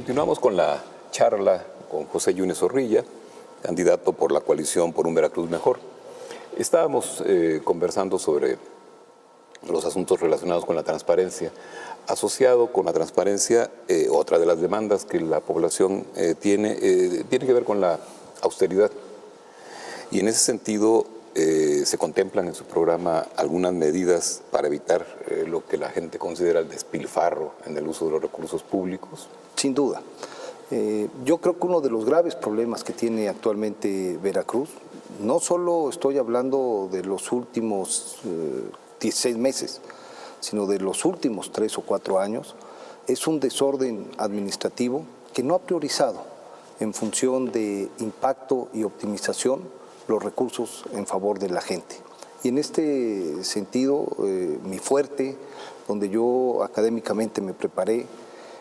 Continuamos con la charla con José Yunes Zorrilla, candidato por la coalición por un Veracruz Mejor. Estábamos conversando sobre los asuntos relacionados con la transparencia. Asociado con la transparencia, otra de las demandas que la población tiene que ver con la austeridad. Y en ese sentido, se contemplan en su programa algunas medidas para evitar lo que la gente considera el despilfarro en el uso de los recursos públicos. Sin duda. Yo creo que uno de los graves problemas que tiene actualmente Veracruz, no solo estoy hablando de los últimos 16 meses, sino de los últimos 3 o 4 años, es un desorden administrativo que no ha priorizado en función de impacto y optimización los recursos en favor de la gente. Y en este sentido, mi fuerte, donde yo académicamente me preparé,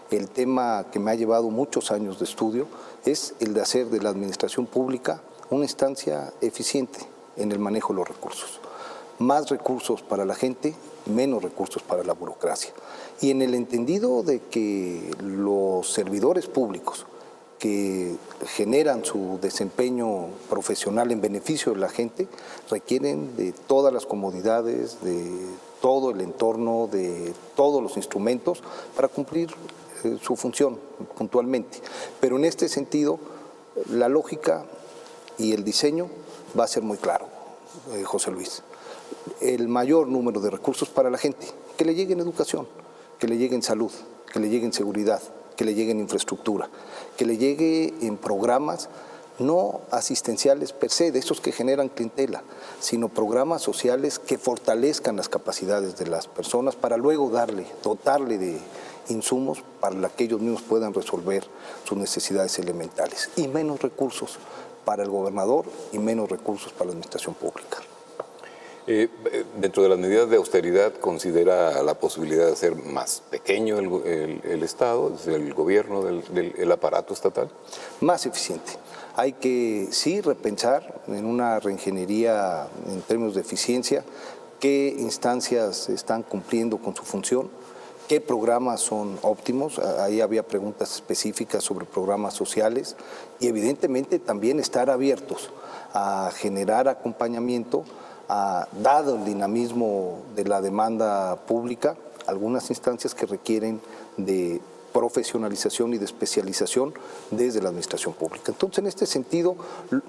el tema que me ha llevado muchos años de estudio, es el de hacer de la administración pública una instancia eficiente en el manejo de los recursos. Más recursos para la gente, menos recursos para la burocracia. Y en el entendido de que los servidores públicos que generan su desempeño profesional en beneficio de la gente requieren de todas las comodidades, de todo el entorno, de todos los instrumentos para cumplir su función puntualmente. Pero en este sentido, la lógica y el diseño va a ser muy claro, José Luis. El mayor número de recursos para la gente, que le llegue en educación, que le llegue en salud, que le llegue en seguridad, que le llegue en infraestructura, que le llegue en programas no asistenciales per se, de esos que generan clientela, sino programas sociales que fortalezcan las capacidades de las personas para luego dotarle de insumos para que ellos mismos puedan resolver sus necesidades elementales. Y menos recursos para el gobernador y menos recursos para la administración pública. Dentro de las medidas de austeridad, ¿considera la posibilidad de hacer más pequeño el Estado, el gobierno, el aparato estatal? Más eficiente. Hay que sí repensar en una reingeniería en términos de eficiencia qué instancias están cumpliendo con su función, qué programas son óptimos. Ahí había preguntas específicas sobre programas sociales y evidentemente también estar abiertos a generar acompañamiento, dado el dinamismo de la demanda pública, algunas instancias que requieren de profesionalización y de especialización desde la administración pública. Entonces, en este sentido,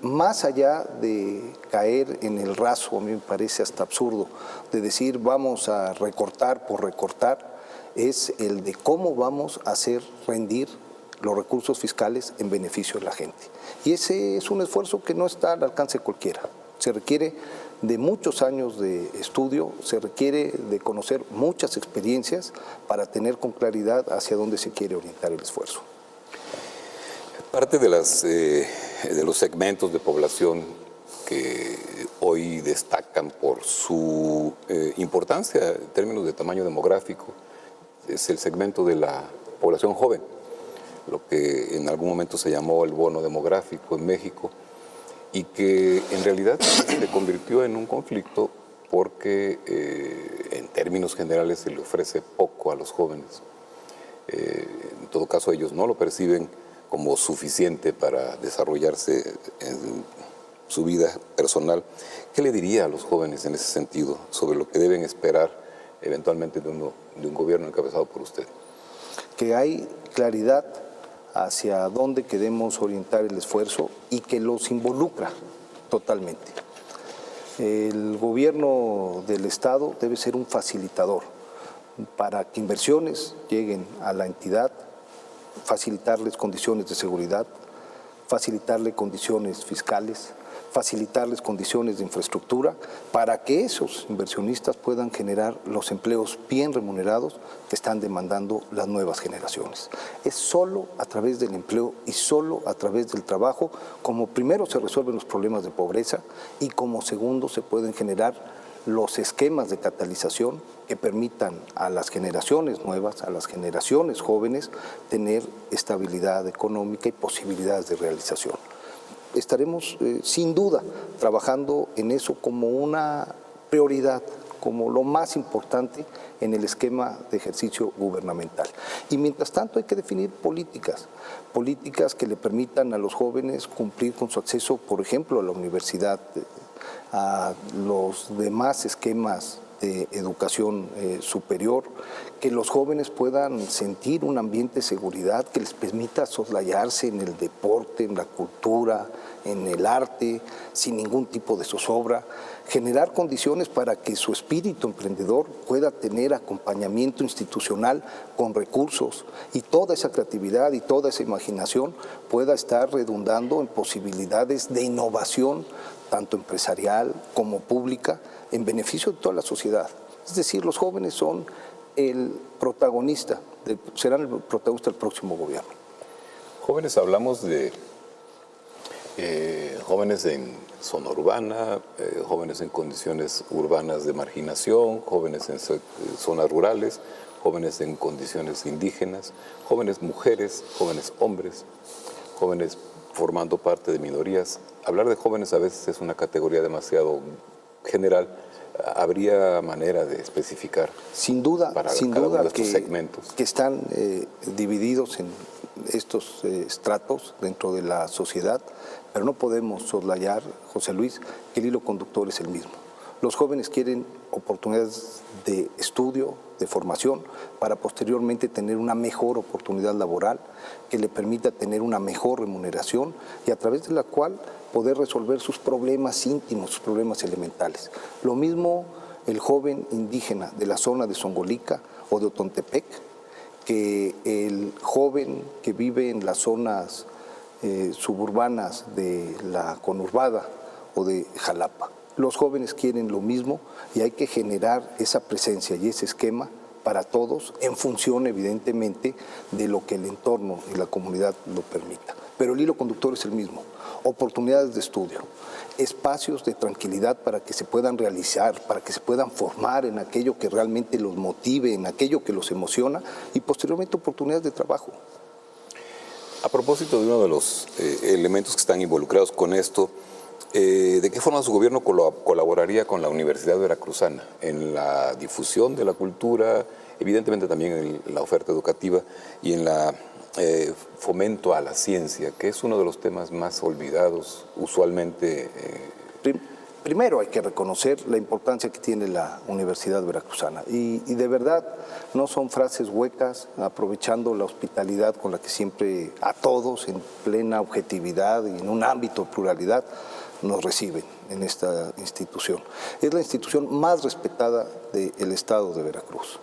más allá de caer en el raso, a mí me parece hasta absurdo, de decir vamos a recortar por recortar, es el de cómo vamos a hacer rendir los recursos fiscales en beneficio de la gente. Y ese es un esfuerzo que no está al alcance de cualquiera. Se requiere de muchos años de estudio, se requiere de conocer muchas experiencias para tener con claridad hacia dónde se quiere orientar el esfuerzo. Parte de los segmentos de población que hoy destacan por su importancia en términos de tamaño demográfico es el segmento de la población joven, lo que en algún momento se llamó el bono demográfico en México, y que en realidad se convirtió en un conflicto porque en términos generales se le ofrece poco a los jóvenes. En todo caso, ellos no lo perciben como suficiente para desarrollarse en su vida personal. ¿Qué le diría a los jóvenes en ese sentido sobre lo que deben esperar eventualmente de un gobierno encabezado por usted? Que hay claridad hacia dónde queremos orientar el esfuerzo y que los involucra totalmente. El gobierno del Estado debe ser un facilitador para que inversiones lleguen a la entidad, facilitarles condiciones de seguridad, facilitarle condiciones fiscales, facilitarles condiciones de infraestructura para que esos inversionistas puedan generar los empleos bien remunerados que están demandando las nuevas generaciones. Es solo a través del empleo y solo a través del trabajo como primero se resuelven los problemas de pobreza y como segundo se pueden generar los esquemas de catalización que permitan a las generaciones nuevas, a las generaciones jóvenes, tener estabilidad económica y posibilidades de realización. Estaremos sin duda trabajando en eso como una prioridad como lo más importante en el esquema de ejercicio gubernamental. Y mientras tanto hay que definir políticas que le permitan a los jóvenes cumplir con su acceso, por ejemplo, a la universidad, a los demás esquemas de educación superior, que los jóvenes puedan sentir un ambiente de seguridad que les permita soslayarse en el deporte, en la cultura, en el arte, sin ningún tipo de zozobra, generar condiciones para que su espíritu emprendedor pueda tener acompañamiento institucional con recursos y toda esa creatividad y toda esa imaginación pueda estar redundando en posibilidades de innovación, tanto empresarial como pública, en beneficio de toda la sociedad. Es decir, los jóvenes son el protagonista, serán el protagonista del próximo gobierno. Jóvenes, hablamos de jóvenes en zona urbana, jóvenes en condiciones urbanas de marginación, jóvenes en zonas rurales, jóvenes en condiciones indígenas, jóvenes mujeres, jóvenes hombres, jóvenes formando parte de minorías. Hablar de jóvenes a veces es una categoría demasiado general. ¿Habría manera de especificar? Sin duda, para sin cada duda uno de estos segmentos que están divididos en estos estratos dentro de la sociedad, pero no podemos soslayar, José Luis, que el hilo conductor es el mismo. Los jóvenes quieren oportunidades de estudio, de formación, para posteriormente tener una mejor oportunidad laboral que le permita tener una mejor remuneración y a través de la cual poder resolver sus problemas íntimos, sus problemas elementales. Lo mismo el joven indígena de la zona de Zongolica o de Otontepec, que el joven que vive en las zonas suburbanas de la conurbada o de Jalapa. Los jóvenes quieren lo mismo y hay que generar esa presencia y ese esquema para todos en función, evidentemente, de lo que el entorno y la comunidad lo permita. Pero el hilo conductor es el mismo. Oportunidades de estudio, espacios de tranquilidad para que se puedan realizar, para que se puedan formar en aquello que realmente los motive, en aquello que los emociona y posteriormente oportunidades de trabajo. A propósito de uno de los elementos que están involucrados con esto, ¿de qué forma su gobierno colaboraría con la Universidad Veracruzana en la difusión de la cultura, evidentemente también en la oferta educativa y en la fomento a la ciencia, que es uno de los temas más olvidados usualmente? Primero hay que reconocer la importancia que tiene la Universidad Veracruzana y de verdad no son frases huecas, aprovechando la hospitalidad con la que siempre a todos en plena objetividad y en un ámbito de pluralidad nos reciben en esta institución. Es la institución más respetada del estado de Veracruz.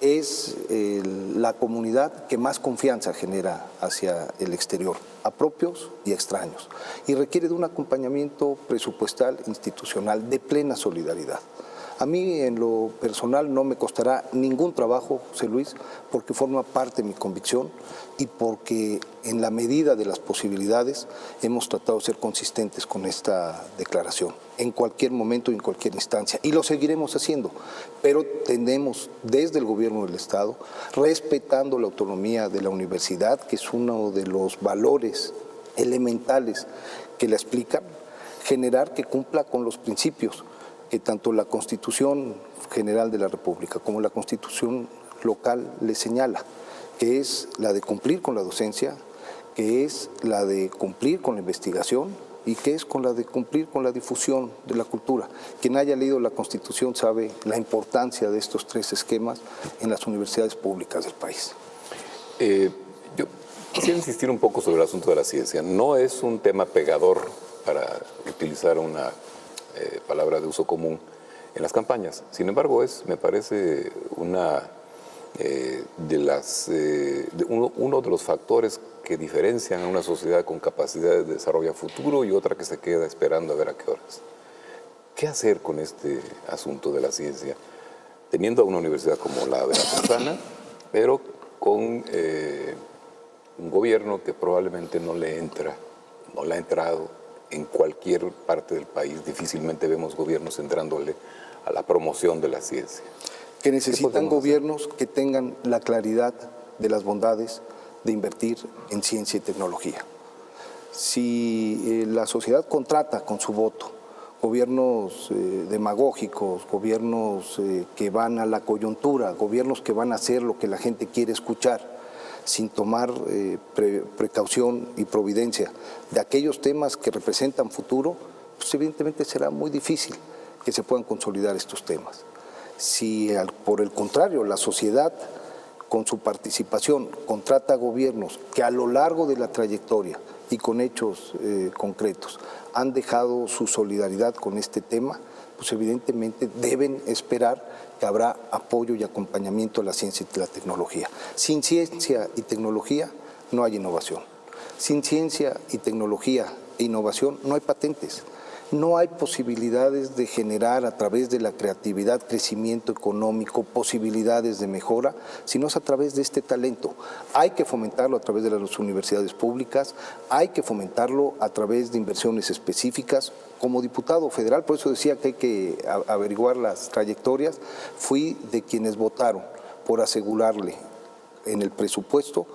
Es la comunidad que más confianza genera hacia el exterior, a propios y extraños, y requiere de un acompañamiento presupuestal institucional de plena solidaridad. A mí en lo personal no me costará ningún trabajo, José Luis, porque forma parte de mi convicción y porque en la medida de las posibilidades hemos tratado de ser consistentes con esta declaración, en cualquier momento y en cualquier instancia, y lo seguiremos haciendo, pero tenemos desde el gobierno del Estado, respetando la autonomía de la universidad, que es uno de los valores elementales que la explican, generar que cumpla con los principios que tanto la Constitución General de la República como la Constitución local le señala, que es la de cumplir con la docencia, que es la de cumplir con la investigación y que es con la de cumplir con la difusión de la cultura. Quien haya leído la Constitución sabe la importancia de estos tres esquemas en las universidades públicas del país. Yo quisiera insistir un poco sobre el asunto de la ciencia. No es un tema pegador, para utilizar una palabra de uso común, en las campañas. Sin embargo, me parece uno de los factores que diferencian a una sociedad con capacidad de desarrollo a futuro y otra que se queda esperando a ver a qué horas. ¿Qué hacer con este asunto de la ciencia? Teniendo a una universidad como la Veracruzana, pero con un gobierno que probablemente no le ha entrado en cualquier parte del país. Difícilmente vemos gobiernos entrándole a la promoción de la ciencia. Que necesitan gobiernos que tengan la claridad de las bondades de invertir en ciencia y tecnología. Si la sociedad contrata con su voto gobiernos demagógicos, gobiernos que van a la coyuntura, gobiernos que van a hacer lo que la gente quiere escuchar, sin tomar precaución y providencia de aquellos temas que representan futuro, pues evidentemente será muy difícil que se puedan consolidar estos temas. Si por el contrario la sociedad con su participación contrata gobiernos que a lo largo de la trayectoria y con hechos concretos han dejado su solidaridad con este tema, pues evidentemente deben esperar que habrá apoyo y acompañamiento a la ciencia y la tecnología. Sin ciencia y tecnología no hay innovación. Sin ciencia y tecnología e innovación no hay patentes. No hay posibilidades de generar a través de la creatividad, crecimiento económico, posibilidades de mejora, sino es a través de este talento. Hay que fomentarlo a través de las universidades públicas, hay que fomentarlo a través de inversiones específicas. Como diputado federal, por eso decía que hay que averiguar las trayectorias, fui de quienes votaron por asegurarle en el presupuesto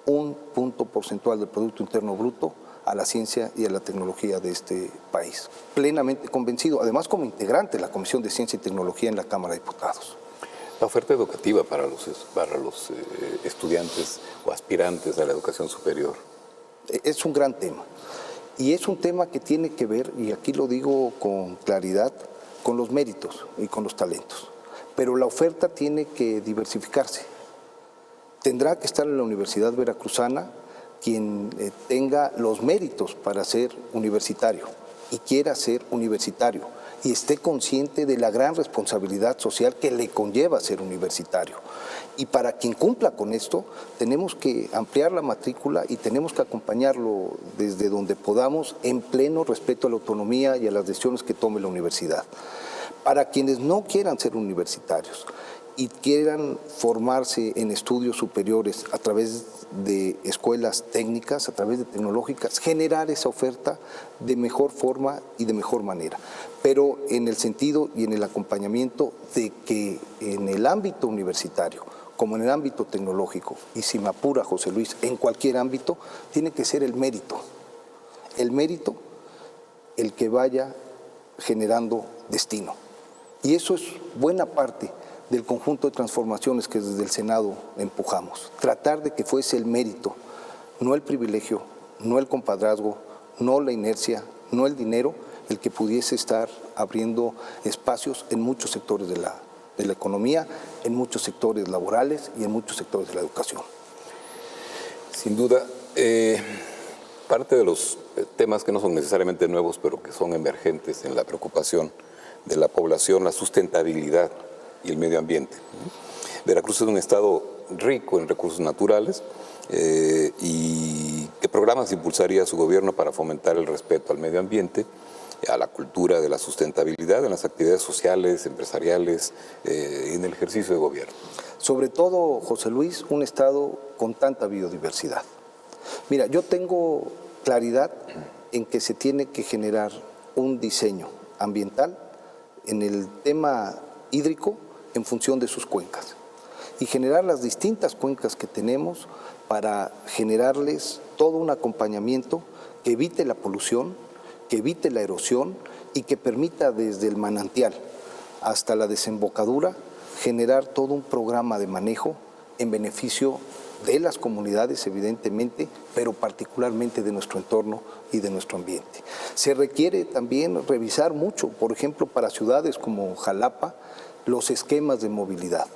un punto porcentual del Producto Interno Bruto a la ciencia y a la tecnología de este país. Plenamente convencido, además como integrante de la Comisión de Ciencia y Tecnología en la Cámara de Diputados. La oferta educativa para los estudiantes o aspirantes a la educación superior. Es un gran tema. Y es un tema que tiene que ver, y aquí lo digo con claridad, con los méritos y con los talentos. Pero la oferta tiene que diversificarse. Tendrá que estar en la Universidad Veracruzana quien tenga los méritos para ser universitario y quiera ser universitario y esté consciente de la gran responsabilidad social que le conlleva ser universitario. Y para quien cumpla con esto, tenemos que ampliar la matrícula y tenemos que acompañarlo desde donde podamos en pleno respeto a la autonomía y a las decisiones que tome la universidad. Para quienes no quieran ser universitarios y quieran formarse en estudios superiores a través de escuelas técnicas, a través de tecnológicas, generar esa oferta de mejor forma y de mejor manera, pero en el sentido y en el acompañamiento de que en el ámbito universitario, como en el ámbito tecnológico, y si me apura José Luis, en cualquier ámbito, tiene que ser el mérito el que vaya generando destino. Y eso es buena parte del conjunto de transformaciones que desde el Senado empujamos. Tratar de que fuese el mérito, no el privilegio, no el compadrazgo, no la inercia, no el dinero, el que pudiese estar abriendo espacios en muchos sectores de la economía, en muchos sectores laborales y en muchos sectores de la educación. Sin duda, parte de los temas que no son necesariamente nuevos, pero que son emergentes en la preocupación de la población, la sustentabilidad y el medio ambiente. Veracruz es un estado rico en recursos naturales y ¿qué programas impulsaría su gobierno para fomentar el respeto al medio ambiente, a la cultura de la sustentabilidad en las actividades sociales, empresariales, en el ejercicio de gobierno? Sobre todo, José Luis, un estado con tanta biodiversidad. Mira, yo tengo claridad en que se tiene que generar un diseño ambiental en el tema hídrico en función de sus cuencas y generar las distintas cuencas que tenemos para generarles todo un acompañamiento que evite la polución, que evite la erosión y que permita desde el manantial hasta la desembocadura generar todo un programa de manejo en beneficio de las comunidades, evidentemente, pero particularmente de nuestro entorno y de nuestro ambiente. Se requiere también revisar mucho, por ejemplo, para ciudades como Jalapa, los esquemas de movilidad,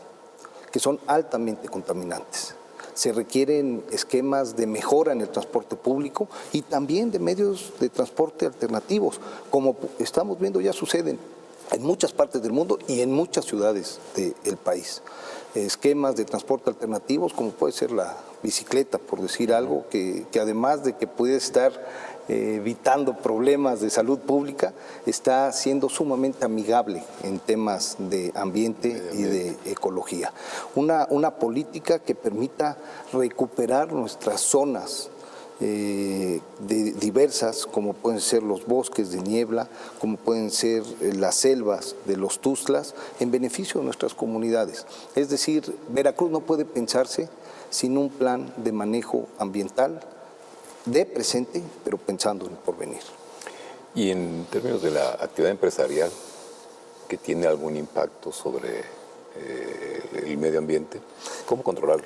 que son altamente contaminantes. Se requieren esquemas de mejora en el transporte público y también de medios de transporte alternativos, como estamos viendo ya suceden en muchas partes del mundo y en muchas ciudades del país. Esquemas de transporte alternativos, como puede ser la bicicleta, por decir algo, que además de que puede estar evitando problemas de salud pública, está siendo sumamente amigable en temas de ambiente y de ecología. Una política que permita recuperar nuestras zonas diversas, como pueden ser los bosques de niebla, como pueden ser las selvas de los Tuxtlas, en beneficio de nuestras comunidades. Es decir, Veracruz no puede pensarse sin un plan de manejo ambiental de presente, pero pensando en el porvenir. Y en términos de la actividad empresarial, que tiene algún impacto sobre el medio ambiente, ¿cómo controlarlo?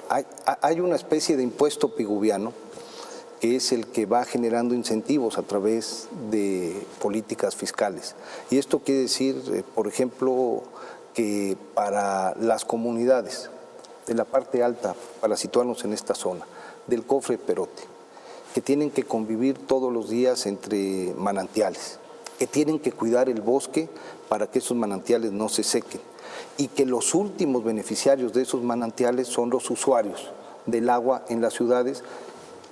Hay una especie de impuesto piguviano que es el que va generando incentivos a través de políticas fiscales. Y esto quiere decir, por ejemplo, que para las comunidades de la parte alta, para situarnos en esta zona, del Cofre Perote, que tienen que convivir todos los días entre manantiales, que tienen que cuidar el bosque para que esos manantiales no se sequen, y que los últimos beneficiarios de esos manantiales son los usuarios del agua en las ciudades,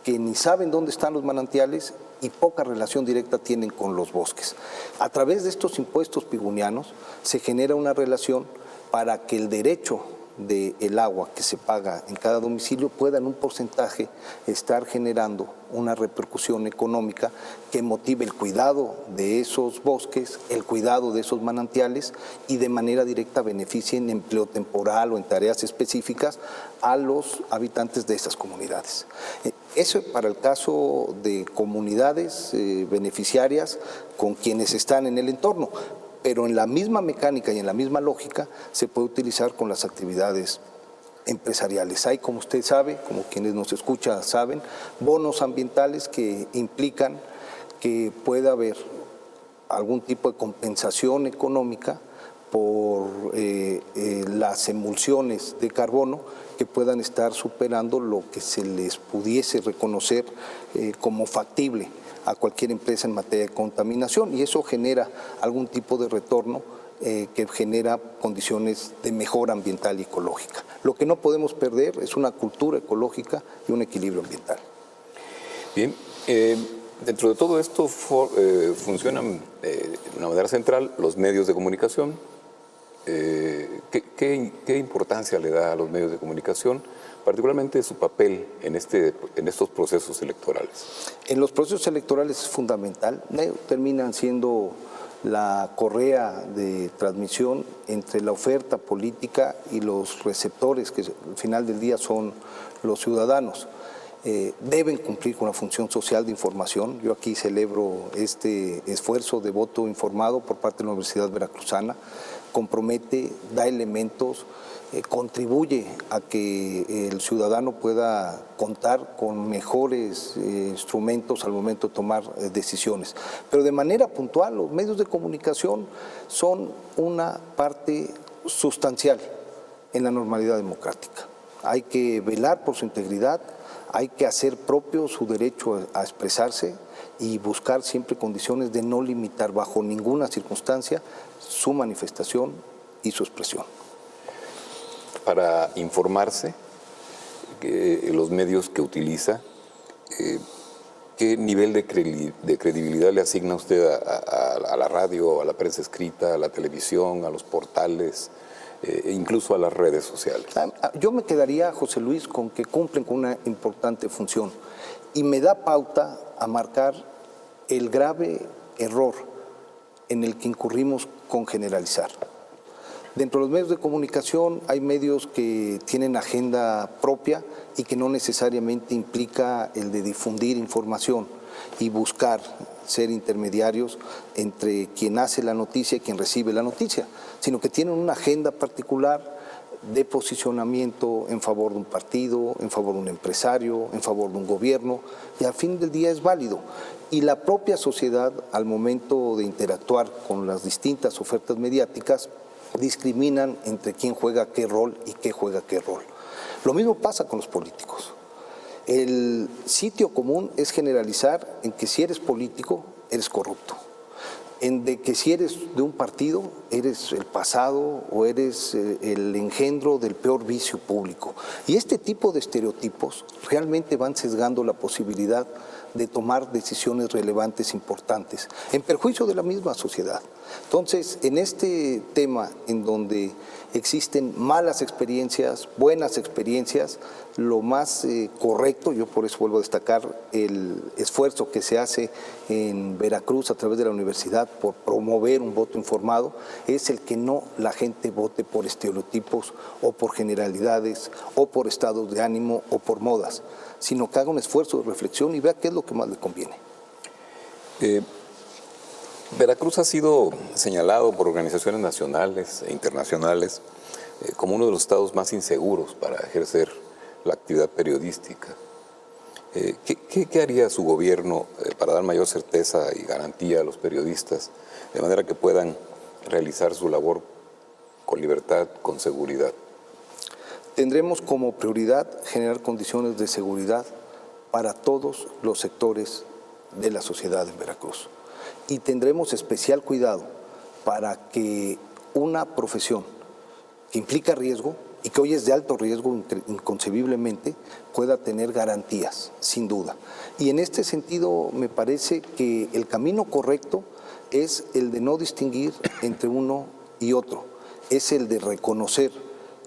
que ni saben dónde están los manantiales y poca relación directa tienen con los bosques. A través de estos impuestos pigunianos se genera una relación para que el derecho del agua que se paga en cada domicilio pueda en un porcentaje estar generando una repercusión económica que motive el cuidado de esos bosques, el cuidado de esos manantiales y de manera directa beneficie en empleo temporal o en tareas específicas a los habitantes de esas comunidades. Eso para el caso de comunidades beneficiarias con quienes están en el entorno. Pero en la misma mecánica y en la misma lógica se puede utilizar con las actividades empresariales. Hay, como usted sabe, como quienes nos escuchan saben, bonos ambientales que implican que pueda haber algún tipo de compensación económica por las emulsiones de carbono que puedan estar superando lo que se les pudiese reconocer como factible a cualquier empresa en materia de contaminación, y eso genera algún tipo de retorno que genera condiciones de mejora ambiental y ecológica. Lo que no podemos perder es una cultura ecológica y un equilibrio ambiental. Bien, dentro de todo esto funcionan de una manera central los medios de comunicación. ¿Qué importancia le da a los medios de comunicación, particularmente su papel en estos procesos electorales? En los procesos electorales es fundamental. Terminan siendo la correa de transmisión entre la oferta política y los receptores, que al final del día son los ciudadanos. Deben cumplir con la función social de información. Yo aquí celebro este esfuerzo de voto informado por parte de la Universidad Veracruzana. Compromete, da elementos, contribuye a que el ciudadano pueda contar con mejores instrumentos al momento de tomar decisiones. Pero de manera puntual, los medios de comunicación son una parte sustancial en la normalidad democrática. Hay que velar por su integridad, hay que hacer propio su derecho a expresarse y buscar siempre condiciones de no limitar bajo ninguna circunstancia su manifestación y su expresión. Para informarse, los medios que utiliza, ¿qué nivel de credibilidad le asigna usted a la radio, a la prensa escrita, a la televisión, a los portales, e incluso a las redes sociales? Yo me quedaría, José Luis, con que cumplen con una importante función y me da pauta a marcar el grave error en el que incurrimos con generalizar. Dentro de los medios de comunicación hay medios que tienen agenda propia y que no necesariamente implica el de difundir información y buscar ser intermediarios entre quien hace la noticia y quien recibe la noticia, sino que tienen una agenda particular de posicionamiento en favor de un partido, en favor de un empresario, en favor de un gobierno, y al fin del día es válido. Y la propia sociedad, al momento de interactuar con las distintas ofertas mediáticas, discriminan entre quién juega qué rol y qué juega qué rol. Lo mismo pasa con los políticos. El sitio común es generalizar en que si eres político, eres corrupto. En de que si eres de un partido, eres el pasado o eres el engendro del peor vicio público. Y este tipo de estereotipos realmente van sesgando la posibilidad de tomar decisiones relevantes, importantes, en perjuicio de la misma sociedad. Entonces, en este tema en donde existen malas experiencias, buenas experiencias, lo más correcto, yo por eso vuelvo a destacar el esfuerzo que se hace en Veracruz a través de la universidad por promover un voto informado, es el que no la gente vote por estereotipos o por generalidades o por estados de ánimo o por modas, sino que haga un esfuerzo de reflexión y vea qué es lo que más le conviene. Veracruz ha sido señalado por organizaciones nacionales e internacionales como uno de los estados más inseguros para ejercer la actividad periodística. ¿Qué haría su gobierno para dar mayor certeza y garantía a los periodistas de manera que puedan realizar su labor con libertad, con seguridad? Tendremos como prioridad generar condiciones de seguridad para todos los sectores de la sociedad en Veracruz. Y tendremos especial cuidado para que una profesión que implica riesgo y que hoy es de alto riesgo inconcebiblemente, pueda tener garantías, sin duda. Y en este sentido me parece que el camino correcto es el de no distinguir entre uno y otro, es el de reconocer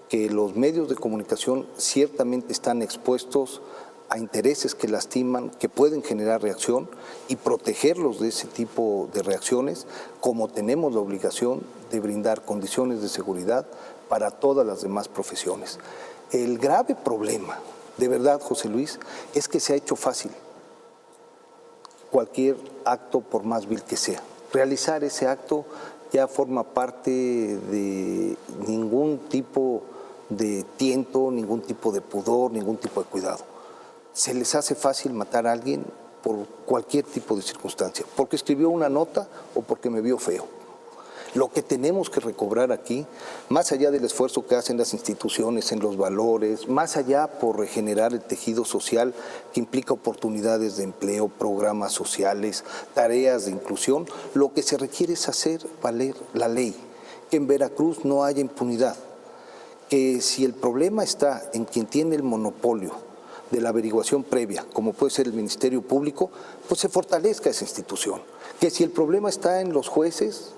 que los medios de comunicación ciertamente están expuestos a intereses que lastiman, que pueden generar reacción y protegerlos de ese tipo de reacciones, como tenemos la obligación de brindar condiciones de seguridad para todas las demás profesiones. El grave problema, de verdad, José Luis, es que se ha hecho fácil cualquier acto, por más vil que sea. Realizar ese acto ya forma parte de ningún tipo de tiento, ningún tipo de pudor, ningún tipo de cuidado. Se les hace fácil matar a alguien por cualquier tipo de circunstancia, porque escribió una nota o porque me vio feo. Lo que tenemos que recobrar aquí, más allá del esfuerzo que hacen las instituciones en los valores, más allá por regenerar el tejido social que implica oportunidades de empleo, programas sociales, tareas de inclusión, lo que se requiere es hacer valer la ley, que en Veracruz no haya impunidad, que si el problema está en quien tiene el monopolio de la averiguación previa, como puede ser el Ministerio Público, pues se fortalezca esa institución. Que si el problema está en los jueces,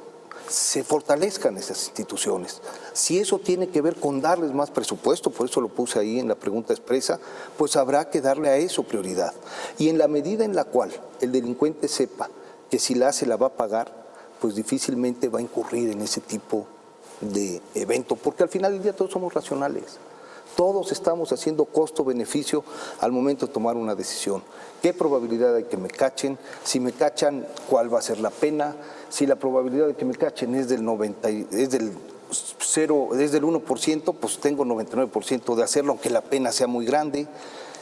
se fortalezcan esas instituciones. Si eso tiene que ver con darles más presupuesto, por eso lo puse ahí en la pregunta expresa, pues habrá que darle a eso prioridad. Y en la medida en la cual el delincuente sepa que si la hace la va a pagar, pues difícilmente va a incurrir en ese tipo de evento, porque al final del día todos somos racionales. Todos estamos haciendo costo-beneficio al momento de tomar una decisión. ¿Qué probabilidad hay que me cachen? Si me cachan, ¿cuál va a ser la pena? Si la probabilidad de que me cachen es del 1%, pues tengo 99% de hacerlo, aunque la pena sea muy grande.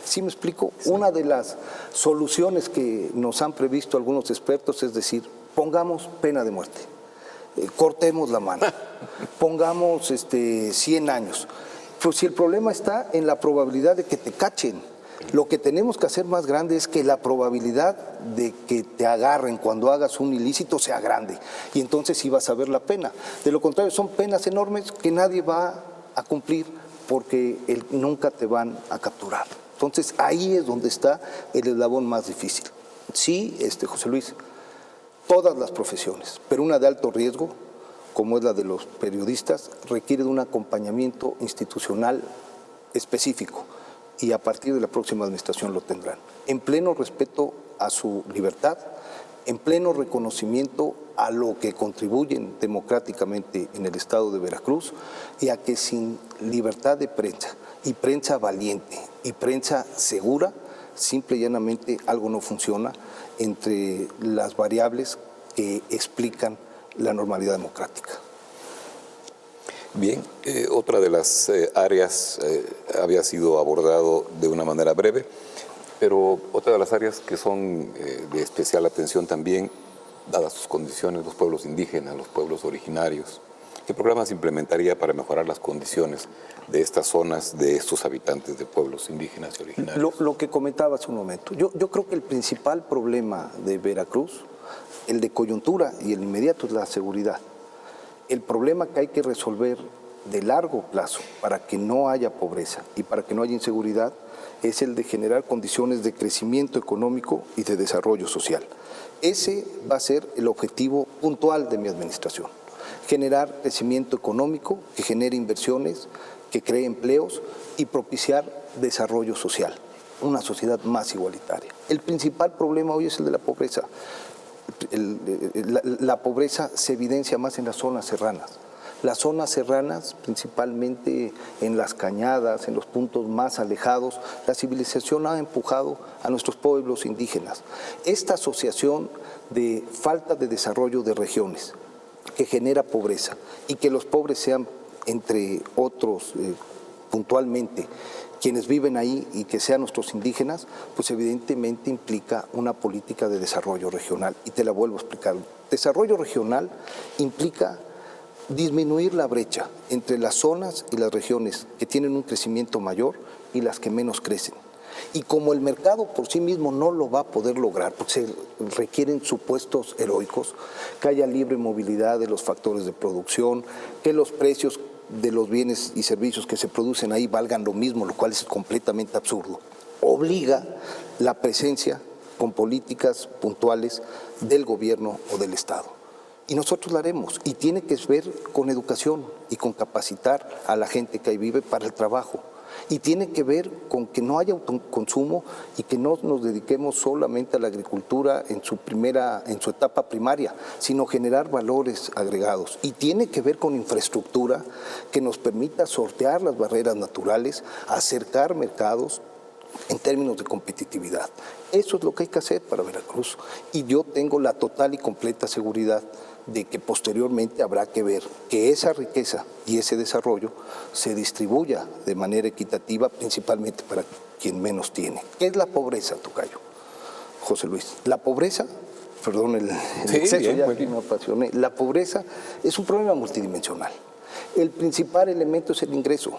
¿Sí me explico? Sí. Una de las soluciones que nos han previsto algunos expertos es decir, pongamos pena de muerte, cortemos la mano, pongamos 100 años. Pues si el problema está en la probabilidad de que te cachen, lo que tenemos que hacer más grande es que la probabilidad de que te agarren cuando hagas un ilícito sea grande y entonces sí vas a ver la pena. De lo contrario, son penas enormes que nadie va a cumplir porque nunca te van a capturar. Entonces ahí es donde está el eslabón más difícil. Sí, José Luis, todas las profesiones, pero una de alto riesgo, como es la de los periodistas, requiere de un acompañamiento institucional específico y a partir de la próxima administración lo tendrán. En pleno respeto a su libertad, en pleno reconocimiento a lo que contribuyen democráticamente en el estado de Veracruz y a que sin libertad de prensa y prensa valiente y prensa segura, simple y llanamente algo no funciona entre las variables que explican la normalidad democrática. Bien, otra de las áreas había sido abordado de una manera breve, pero otra de las áreas que son de especial atención también, dadas sus condiciones, los pueblos indígenas, los pueblos originarios. ¿Qué programas implementaría para mejorar las condiciones de estas zonas, de estos habitantes de pueblos indígenas y originarios? Lo que comentaba hace un momento. Yo creo que el principal problema de Veracruz, el de coyuntura y el inmediato, es la seguridad. El problema que hay que resolver de largo plazo para que no haya pobreza y para que no haya inseguridad es el de generar condiciones de crecimiento económico y de desarrollo social. Ese va a ser el objetivo puntual de mi administración. Generar crecimiento económico, que genere inversiones, que cree empleos y propiciar desarrollo social, una sociedad más igualitaria. El principal problema hoy es el de la pobreza. La pobreza se evidencia más en las zonas serranas. Las zonas serranas, principalmente en las cañadas, en los puntos más alejados, la civilización ha empujado a nuestros pueblos indígenas. Esta asociación de falta de desarrollo de regiones, que genera pobreza, y que los pobres sean, entre otros, puntualmente, quienes viven ahí y que sean nuestros indígenas, pues evidentemente implica una política de desarrollo regional. Y te la vuelvo a explicar. Desarrollo regional implica disminuir la brecha entre las zonas y las regiones que tienen un crecimiento mayor y las que menos crecen. Y como el mercado por sí mismo no lo va a poder lograr, porque se requieren supuestos heroicos, que haya libre movilidad de los factores de producción, que los precios de los bienes y servicios que se producen ahí valgan lo mismo, lo cual es completamente absurdo. Obliga la presencia con políticas puntuales del gobierno o del Estado. Y nosotros la haremos. Y tiene que ver con educación y con capacitar a la gente que ahí vive para el trabajo. Y tiene que ver con que no haya autoconsumo y que no nos dediquemos solamente a la agricultura en su etapa primaria, sino generar valores agregados. Y tiene que ver con infraestructura que nos permita sortear las barreras naturales, acercar mercados en términos de competitividad. Eso es lo que hay que hacer para Veracruz. Y yo tengo la total y completa seguridad de que posteriormente habrá que ver que esa riqueza y ese desarrollo se distribuya de manera equitativa, principalmente para quien menos tiene. ¿Qué es la pobreza, tocayo? José Luis. La pobreza, perdón el exceso, bien, ya que me apasioné, la pobreza es un problema multidimensional. El principal elemento es el ingreso,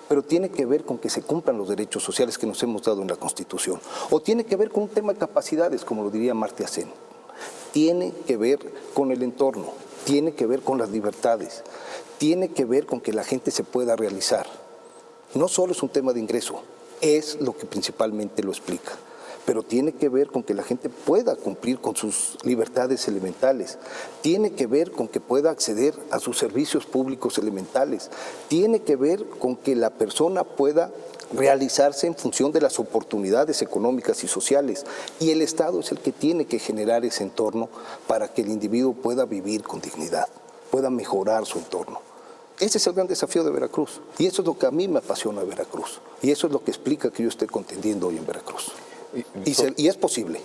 pero tiene que ver con que se cumplan los derechos sociales que nos hemos dado en la Constitución. O tiene que ver con un tema de capacidades, como lo diría Amartya Sen. Tiene que ver con el entorno, tiene que ver con las libertades, tiene que ver con que la gente se pueda realizar. No solo es un tema de ingreso, es lo que principalmente lo explica, pero tiene que ver con que la gente pueda cumplir con sus libertades elementales, tiene que ver con que pueda acceder a sus servicios públicos elementales, tiene que ver con que la persona pueda realizarse en función de las oportunidades económicas y sociales, y el Estado es el que tiene que generar ese entorno para que el individuo pueda vivir con dignidad, pueda mejorar su entorno. Ese es el gran desafío de Veracruz, y eso es lo que a mí me apasiona de Veracruz, y eso es lo que explica que yo esté contendiendo hoy en Veracruz. Y es posible.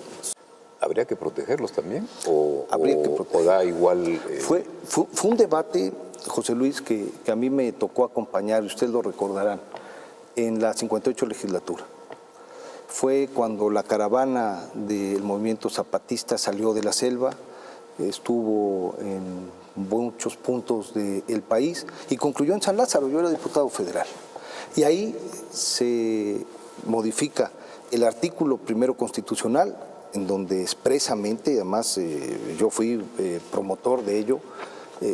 ¿Habría que protegerlos también? Habría que protegerlos. ¿O da igual? Fue un debate, José Luis, que a mí me tocó acompañar, y ustedes lo recordarán, en la 58 legislatura. Fue cuando la caravana del movimiento zapatista salió de la selva, estuvo en muchos puntos del país y concluyó en San Lázaro. Yo era diputado federal. Y ahí se modifica el artículo primero constitucional, en donde expresamente, además yo fui promotor de ello,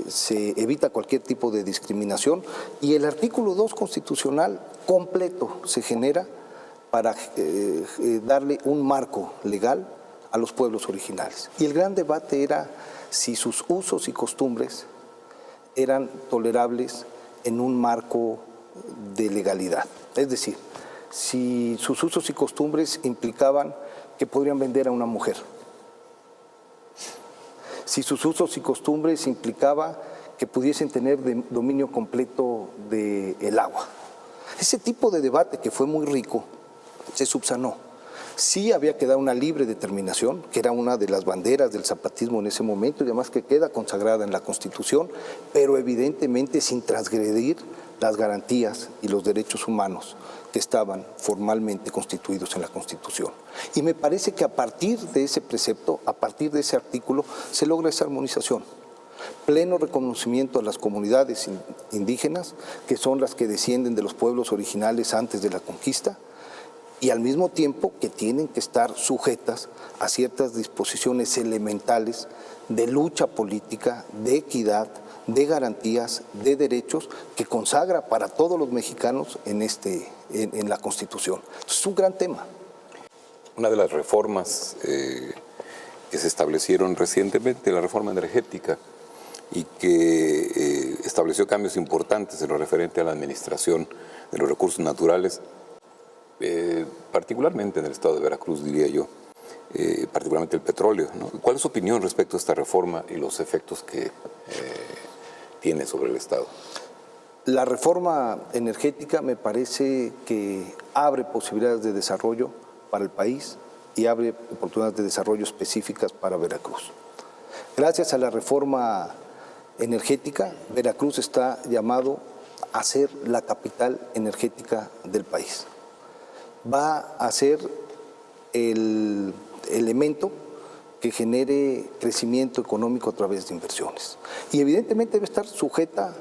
se evita cualquier tipo de discriminación, y el artículo 2 constitucional completo se genera para darle un marco legal a los pueblos originales. Y el gran debate era si sus usos y costumbres eran tolerables en un marco de legalidad. Es decir, si sus usos y costumbres implicaban que podrían vender a una mujer, si sus usos y costumbres implicaba que pudiesen tener dominio completo del agua. Ese tipo de debate, que fue muy rico, se subsanó. Sí había que dar una libre determinación, que era una de las banderas del zapatismo en ese momento, y además que queda consagrada en la Constitución, pero evidentemente sin transgredir las garantías y los derechos humanos que estaban formalmente constituidos en la Constitución. Y me parece que a partir de ese precepto, a partir de ese artículo, se logra esa armonización. Pleno reconocimiento a las comunidades indígenas, que son las que descienden de los pueblos originales antes de la conquista, y al mismo tiempo que tienen que estar sujetas a ciertas disposiciones elementales de lucha política, de equidad, de garantías, de derechos que consagra para todos los mexicanos en la Constitución. Entonces, es un gran tema. Una de las reformas que se establecieron recientemente, la reforma energética, y que estableció cambios importantes en lo referente a la administración de los recursos naturales, particularmente en el estado de Veracruz, diría yo, particularmente el petróleo, ¿no? ¿Cuál es su opinión respecto a esta reforma y los efectos que tiene sobre el estado? La reforma energética me parece que abre posibilidades de desarrollo para el país, y abre oportunidades de desarrollo específicas para Veracruz. Gracias a la reforma energética, Veracruz está llamado a ser la capital energética del país. Va a ser el elemento que genere crecimiento económico a través de inversiones. Y evidentemente debe estar sujeta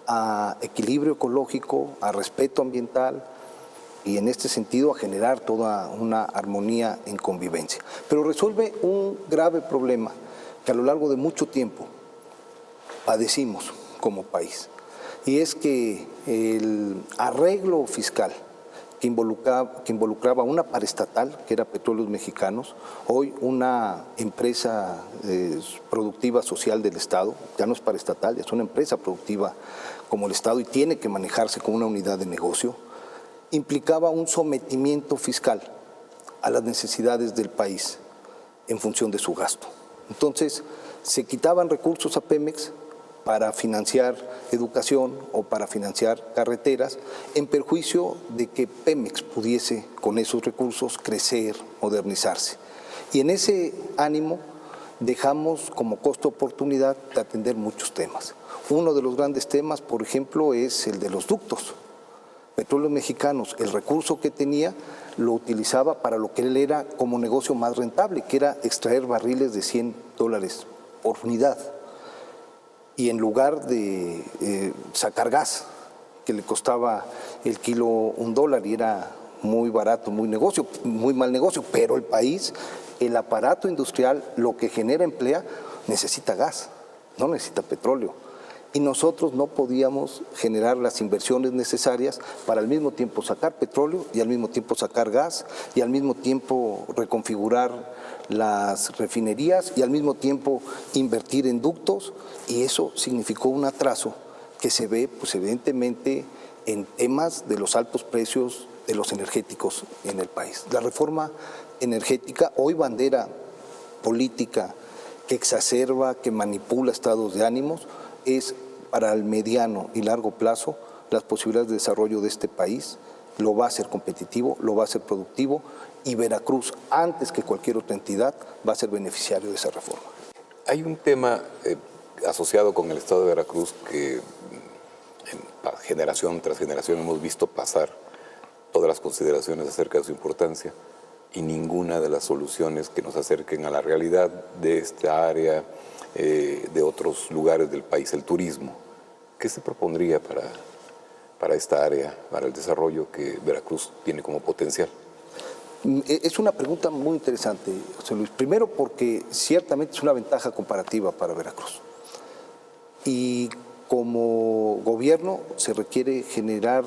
a equilibrio ecológico, a respeto ambiental y en este sentido a generar toda una armonía en convivencia. Pero resuelve un grave problema que a lo largo de mucho tiempo padecimos como país. Y es que el arreglo fiscal que involucraba una paraestatal, que era Petróleos Mexicanos, hoy una empresa productiva social del Estado, ya no es paraestatal, ya es una empresa productiva como el Estado y tiene que manejarse como una unidad de negocio, implicaba un sometimiento fiscal a las necesidades del país en función de su gasto. Entonces, se quitaban recursos a Pemex para financiar educación o para financiar carreteras, en perjuicio de que Pemex pudiese con esos recursos crecer, modernizarse. Y en ese ánimo dejamos como costo-oportunidad de atender muchos temas. Uno de los grandes temas, por ejemplo, es el de los ductos. Petróleos Mexicanos, el recurso que tenía, lo utilizaba para lo que él era como negocio más rentable, que era extraer barriles de $100 por unidad. Y en lugar de sacar gas, que le costaba el kilo $1 y era muy barato, muy mal negocio, pero el país, el aparato industrial, lo que genera empleo, necesita gas, no necesita petróleo. Y nosotros no podíamos generar las inversiones necesarias para al mismo tiempo sacar petróleo y al mismo tiempo sacar gas y al mismo tiempo reconfigurar las refinerías y al mismo tiempo invertir en ductos, y eso significó un atraso que se ve pues evidentemente en temas de los altos precios de los energéticos en el país. La reforma energética, hoy bandera política que exacerba, que manipula estados de ánimos, es para el mediano y largo plazo las posibilidades de desarrollo de este país. Lo va a hacer competitivo, lo va a hacer productivo, y Veracruz, antes que cualquier otra entidad, va a ser beneficiario de esa reforma. Hay un tema asociado con el Estado de Veracruz que generación tras generación hemos visto pasar todas las consideraciones acerca de su importancia y ninguna de las soluciones que nos acerquen a la realidad de esta área, de otros lugares del país, el turismo. ¿Qué se propondría para esta área, para el desarrollo que Veracruz tiene como potencial? Es una pregunta muy interesante, José Luis. Primero porque ciertamente es una ventaja comparativa para Veracruz. Y como gobierno se requiere generar,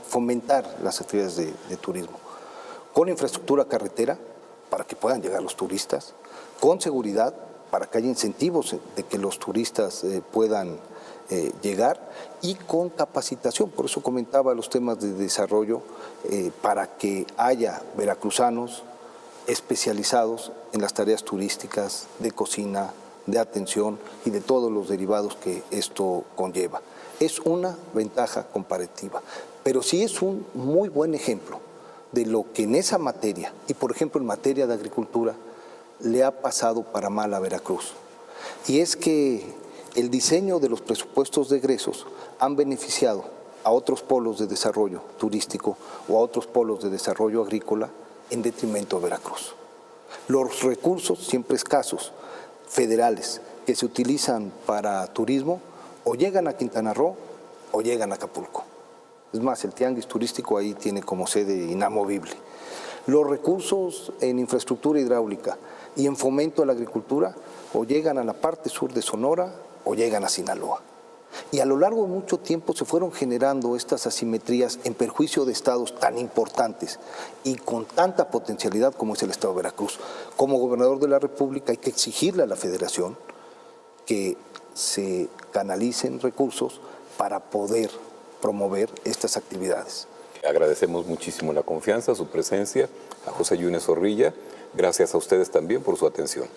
fomentar las actividades de turismo, con infraestructura carretera para que puedan llegar los turistas, con seguridad para que haya incentivos de que los turistas puedan llegar, y con capacitación. Por eso comentaba los temas de desarrollo, para que haya veracruzanos especializados en las tareas turísticas, de cocina, de atención y de todos los derivados que esto conlleva. Es una ventaja comparativa, pero sí es un muy buen ejemplo de lo que en esa materia, y por ejemplo en materia de agricultura, le ha pasado para mal a Veracruz. Y es que el diseño de los presupuestos de egresos han beneficiado a otros polos de desarrollo turístico o a otros polos de desarrollo agrícola en detrimento de Veracruz. Los recursos siempre escasos, federales, que se utilizan para turismo, o llegan a Quintana Roo o llegan a Acapulco. Es más, el tianguis turístico ahí tiene como sede inamovible. Los recursos en infraestructura hidráulica y en fomento a la agricultura o llegan a la parte sur de Sonora o llegan a Sinaloa. Y a lo largo de mucho tiempo se fueron generando estas asimetrías en perjuicio de estados tan importantes y con tanta potencialidad como es el estado de Veracruz. Como gobernador de la República hay que exigirle a la Federación que se canalicen recursos para poder promover estas actividades. Agradecemos muchísimo la confianza, su presencia, a José Yunes Zorrilla. Gracias a ustedes también por su atención.